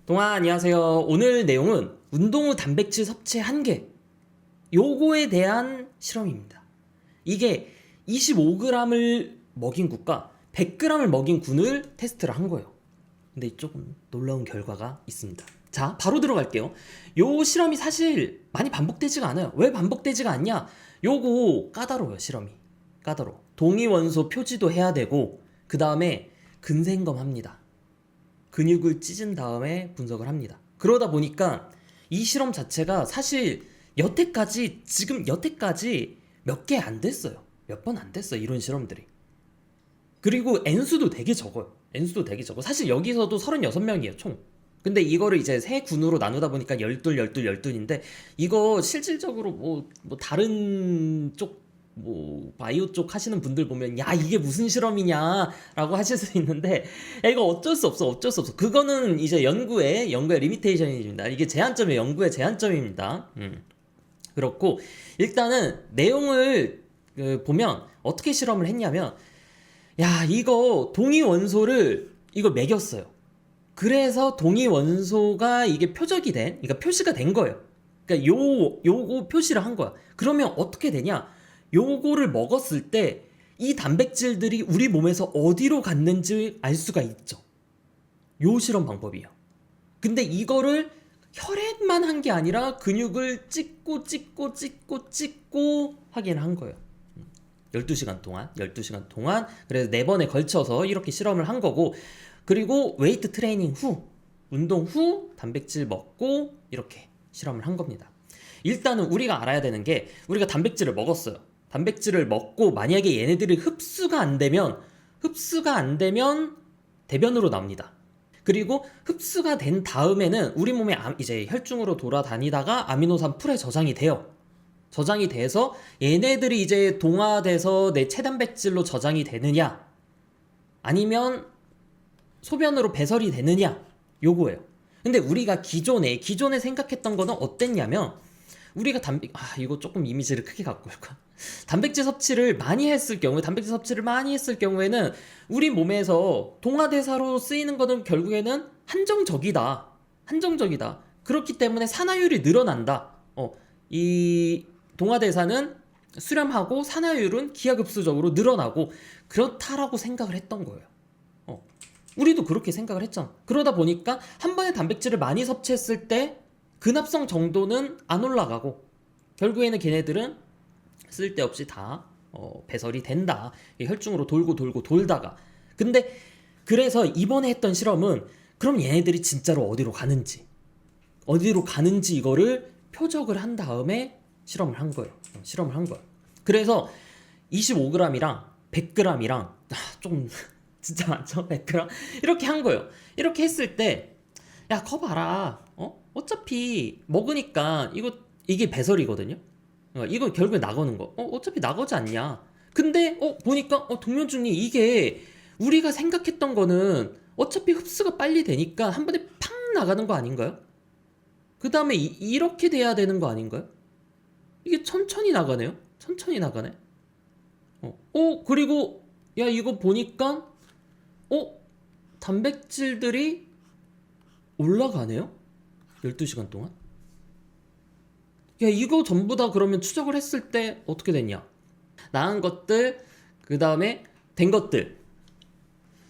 동아 안녕하세요. 오늘 내용은 운동 후 단백질 섭취 한계 요거에 대한 실험입니다. 이게 25g을 먹인 굿과 100g을 먹인 군을 테스트를 한 거예요. 근데 조금 놀라운 결과가 있습니다. 자, 바로 들어갈게요. 요 실험이 사실 많이 반복되지가 않아요. 왜 반복되지가 않냐? 요거 까다로워요, 실험이. 까다로워. 동위원소 표지도 해야 되고 그 다음에 근생검 합니다. 근육을 찢은 다음에 분석을 합니다. 그러다 보니까 이 실험 자체가 사실 지금 여태까지 몇 개 안 됐어요. 몇 번 안 됐어요, 이런 실험들이. 그리고 N수도 되게 적어요. N수도 되게 적어. 사실 여기서도 36명이에요, 총. 근데 이거를 이제 세 군으로 나누다 보니까 12, 12, 12인데 이거 실질적으로 뭐 다른 쪽 바이오 쪽 하시는 분들 보면 야 이게 무슨 실험이냐라고 하실 수 있는데 야, 이거 어쩔 수 없어. 그거는 이제 연구의 리미테이션입니다. 이게 제한점이에요. 연구의 제한점입니다. 그렇고 일단은 내용을 보면 어떻게 실험을 했냐면 야 이거 동위 원소를 이거 매겼어요. 그래서 동위 원소가 이게 그러니까 표시가 된 거예요. 그러니까 요거 표시를 한 거야. 그러면 어떻게 되냐? 요거를 먹었을 때 이 단백질들이 우리 몸에서 어디로 갔는지 알 수가 있죠. 요 실험 방법이에요. 근데 이거를 혈액만 한 게 아니라 근육을 찍고 확인을 한 거예요. 12시간 동안 그래서 4번에 걸쳐서 이렇게 실험을 한 거고 그리고 웨이트 트레이닝 후 운동 후 단백질 먹고 이렇게 실험을 한 겁니다. 일단은 우리가 알아야 되는 게 우리가 단백질을 먹었어요. 단백질을 먹고 만약에 얘네들이 흡수가 안 되면 대변으로 나옵니다. 그리고 흡수가 된 다음에는 우리 몸에 이제 혈중으로 돌아다니다가 아미노산 풀에 저장이 돼요. 저장이 돼서 얘네들이 이제 동화돼서 내 체단백질로 저장이 되느냐 아니면 소변으로 배설이 되느냐 요거예요. 근데 우리가 기존에 생각했던 거는 어땠냐면 우리가 이거 조금 이미지를 크게 갖고 올까? 단백질 섭취를 많이 했을 경우에는 우리 몸에서 동화대사로 쓰이는 거는 결국에는 한정적이다. 그렇기 때문에 산화율이 늘어난다. 이 동화대사는 수렴하고 산화율은 기하급수적으로 늘어나고 그렇다라고 생각을 했던 거예요. 우리도 그렇게 생각을 했잖아. 그러다 보니까 한 번에 단백질을 많이 섭취했을 때 근합성 정도는 안 올라가고 결국에는 걔네들은 쓸데없이 다 배설이 된다. 혈중으로 돌다가 근데 그래서 이번에 했던 실험은 그럼 얘네들이 진짜로 어디로 가는지 이거를 표적을 한 다음에 실험을 한 거예요. 그래서 25g이랑 100g이랑 좀 진짜 많죠? 100g 이렇게 한 거예요. 이렇게 했을 때 야, 거 봐라. 어차피 먹으니까 이게 배설이거든요. 이거 결국에 나가는 거. 어차피 나가지 않냐. 근데 보니까 동면중리 이게 우리가 생각했던 거는 어차피 흡수가 빨리 되니까 한 번에 팍 나가는 거 아닌가요? 그 다음에 이렇게 돼야 되는 거 아닌가요? 이게 천천히 나가네요. 그리고 야 이거 보니까 단백질들이 올라가네요? 12시간 동안? 야 이거 전부 다 그러면 추적을 했을 때 어떻게 됐냐? 나은 것들 그 다음에 된 것들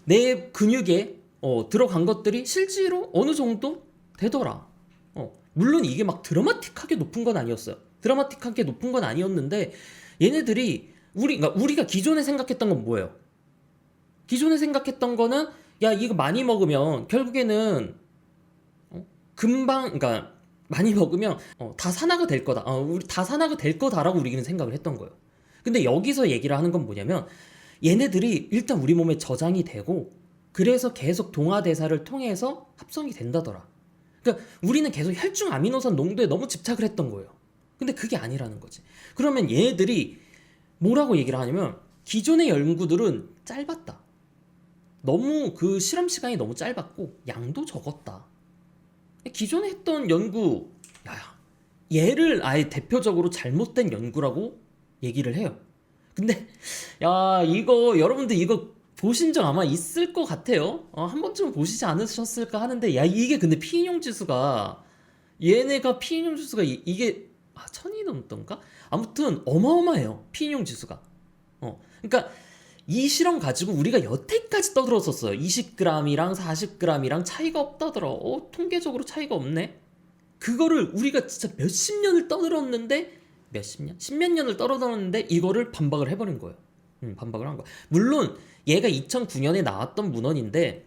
내 근육에 들어간 것들이 실제로 어느 정도 되더라. 물론 이게 막 드라마틱하게 높은 건 아니었는데 얘네들이 우리가 기존에 생각했던 건 뭐예요? 기존에 생각했던 거는 야 이거 많이 먹으면 결국에는 그러니까 많이 먹으면 다 산화가 될 거다. 우리 다 산화가 될 거다라고 우리는 생각을 했던 거예요. 근데 여기서 얘기를 하는 건 뭐냐면 얘네들이 일단 우리 몸에 저장이 되고 그래서 계속 동화대사를 통해서 합성이 된다더라. 그러니까 우리는 계속 혈중 아미노산 농도에 너무 집착을 했던 거예요. 근데 그게 아니라는 거지. 그러면 얘네들이 뭐라고 얘기를 하냐면 기존의 연구들은 짧았다. 너무 그 실험 시간이 너무 짧았고 양도 적었다. 기존에 했던 연구 얘를 아예 대표적으로 잘못된 연구라고 얘기를 해요. 근데 야 이거 여러분들 이거 보신 적 아마 있을 것 같아요. 한 번쯤 보시지 않으셨을까 하는데, 야, 이게 근데 피인용 지수가, 얘네가 피인용 지수가 이게 1000이 넘던가? 아무튼 어마어마해요. 피인용 지수가. 그러니까 이 실험 가지고 우리가 여태까지 떠들었었어요. 20g이랑 40g이랑 차이가 없다더라. 통계적으로 차이가 없네. 그거를 우리가 진짜 몇십 년을 떠들었는데, 몇십 년? 십몇 년을 떠들었는데 이거를 반박을 해버린 거예요. 반박을 한 거야. 물론 얘가 2009년에 나왔던 문헌인데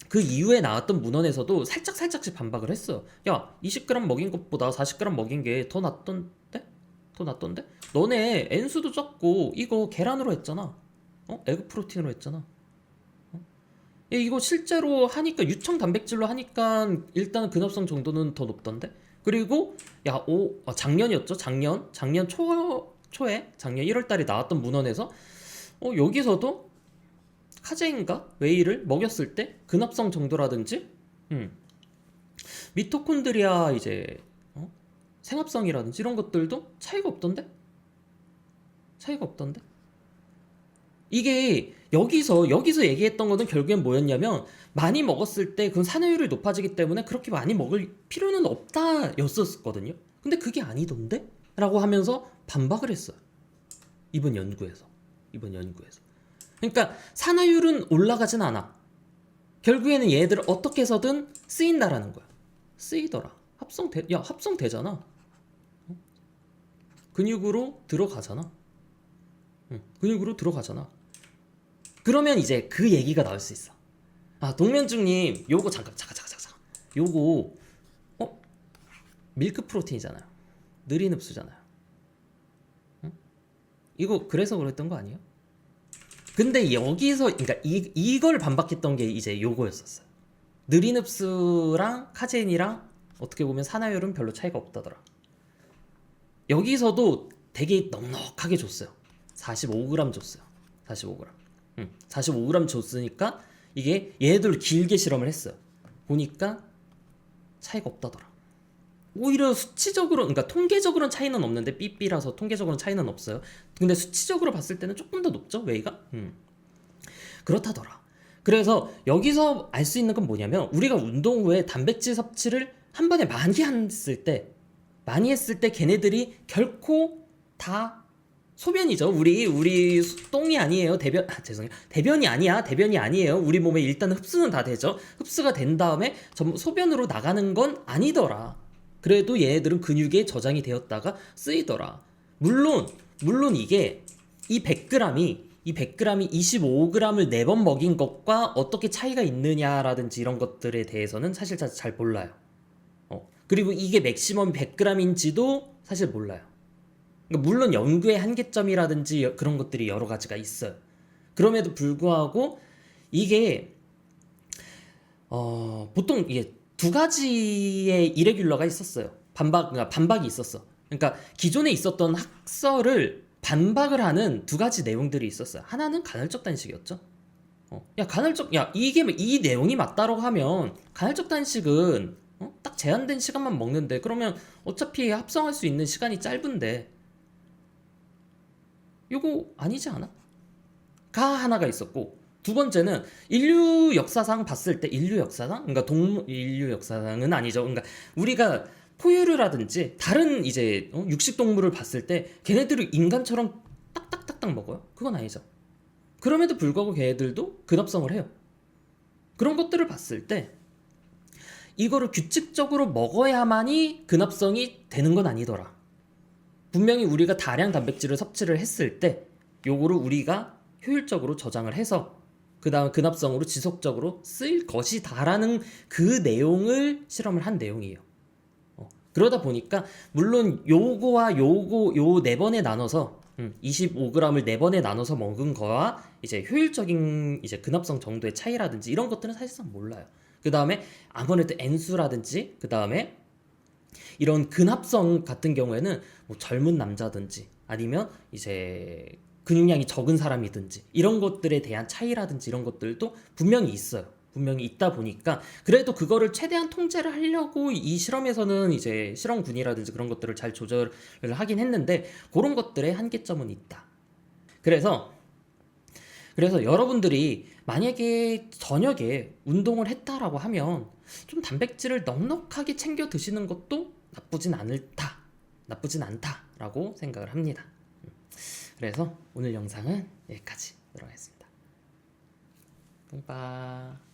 그 이후에 나왔던 문헌에서도 살짝씩 반박을 했어요. 야, 20g 먹인 것보다 40g 먹인 게 더 낫던데? 더 낫던데? 너네 N수도 적고 이거 계란으로 했잖아. 에그 프로틴으로 했잖아. 야, 이거 실제로 하니까 유청 단백질로 하니까 일단 근합성 정도는 더 높던데? 그리고 작년이었죠? 작년 초에 작년 1월 달에 나왔던 문헌에서 여기서도 카제인가 웨이를 먹였을 때 근합성 정도라든지 미토콘드리아 이제 생합성이라든지 이런 것들도 차이가 없던데? 이게 여기서 얘기했던 거는 결국엔 뭐였냐면, 많이 먹었을 때 그 산화율이 높아지기 때문에 그렇게 많이 먹을 필요는 없다 였었거든요. 근데 그게 아니던데? 라고 하면서 반박을 했어요. 이번 연구에서. 그러니까 산화율은 올라가진 않아. 결국에는 얘들을 어떻게 해서든 쓰인다라는 거야. 쓰이더라. 합성되잖아. 근육으로 들어가잖아. 근육으로 들어가잖아. 그러면 이제 그 얘기가 나올 수 있어. 동면중님, 요거 잠깐. 요거 밀크 프로틴이잖아요. 느린 흡수잖아요. 이거 그래서 그랬던 거 아니에요? 근데 여기서 그러니까 이걸 반박했던 게 이제 요거였었어요. 느린 흡수랑 카제인이랑 어떻게 보면 산화율은 별로 차이가 없다더라. 여기서도 되게 넉넉하게 줬어요. 45g 줬어요. 45g 줬으니까 이게 얘들 길게 실험을 했어요. 보니까 차이가 없다더라. 오히려 수치적으로, 그러니까 통계적으로는 차이는 없는데, 삐삐라서 통계적으로는 차이는 없어요. 근데 수치적으로 봤을 때는 조금 더 높죠, 웨이가? 그렇다더라. 그래서 여기서 알 수 있는 건 뭐냐면, 우리가 운동 후에 단백질 섭취를 한 번에 많이 했을 때 걔네들이 결코 다 소변이죠. 우리 똥이 아니에요. 죄송해요. 대변이 아니에요. 우리 몸에 일단 흡수는 다 되죠. 흡수가 된 다음에 전부 소변으로 나가는 건 아니더라. 그래도 얘네들은 근육에 저장이 되었다가 쓰이더라. 물론 이게 이 100g이 25g을 4번 먹인 것과 어떻게 차이가 있느냐라든지 이런 것들에 대해서는 사실 잘 몰라요. 그리고 이게 맥시멈 100g인지도 사실 몰라요. 그러니까 물론 연구의 한계점이라든지 그런 것들이 여러 가지가 있어요. 그럼에도 불구하고 이게 보통 이게 두 가지의 이레귤러가 있었어요. 반박이 있었어. 그러니까 기존에 있었던 학설을 반박을 하는 두 가지 내용들이 있었어요. 하나는 간헐적 단식이었죠. 이게 이 내용이 맞다라고 하면 간헐적 단식은 딱 제한된 시간만 먹는데, 그러면 어차피 합성할 수 있는 시간이 짧은데 요거 아니지 않아? 가 하나가 있었고, 두 번째는 인류 역사상 봤을 때, 인류 역사상은 아니죠. 그러니까 우리가 포유류라든지 다른 이제 육식 동물을 봤을 때 걔네들이 인간처럼 딱딱딱딱 먹어요? 그건 아니죠. 그럼에도 불구하고 걔네들도 근합성을 해요. 그런 것들을 봤을 때 이거를 규칙적으로 먹어야만이 근합성이 되는 건 아니더라. 분명히 우리가 다량 단백질을 섭취를 했을 때 요거를 우리가 효율적으로 저장을 해서 그 다음 근합성으로 지속적으로 쓰일 것이다라는 그 내용을 실험을 한 내용이에요. 그러다 보니까 물론 요거와 요 네 번에 나눠서 25g을 네 번에 나눠서 먹은 거와 이제 효율적인 이제 근합성 정도의 차이라든지 이런 것들은 사실상 몰라요. 그 다음에 아무래도 N수라든지 그 다음에 이런 근합성 같은 경우에는 뭐 젊은 남자든지 아니면 이제 근육량이 적은 사람이든지 이런 것들에 대한 차이라든지 이런 것들도 분명히 있어요. 분명히 있다 보니까 그래도 그거를 최대한 통제를 하려고 이 실험에서는 이제 실험군이라든지 그런 것들을 잘 조절을 하긴 했는데 그런 것들의 한계점은 있다. 그래서 그래서 여러분들이 만약에 저녁에 운동을 했다라고 하면 좀 단백질을 넉넉하게 챙겨 드시는 것도 나쁘진 않다라고 생각을 합니다. 그래서 오늘 영상은 여기까지 들어가겠습니다. 똥빠.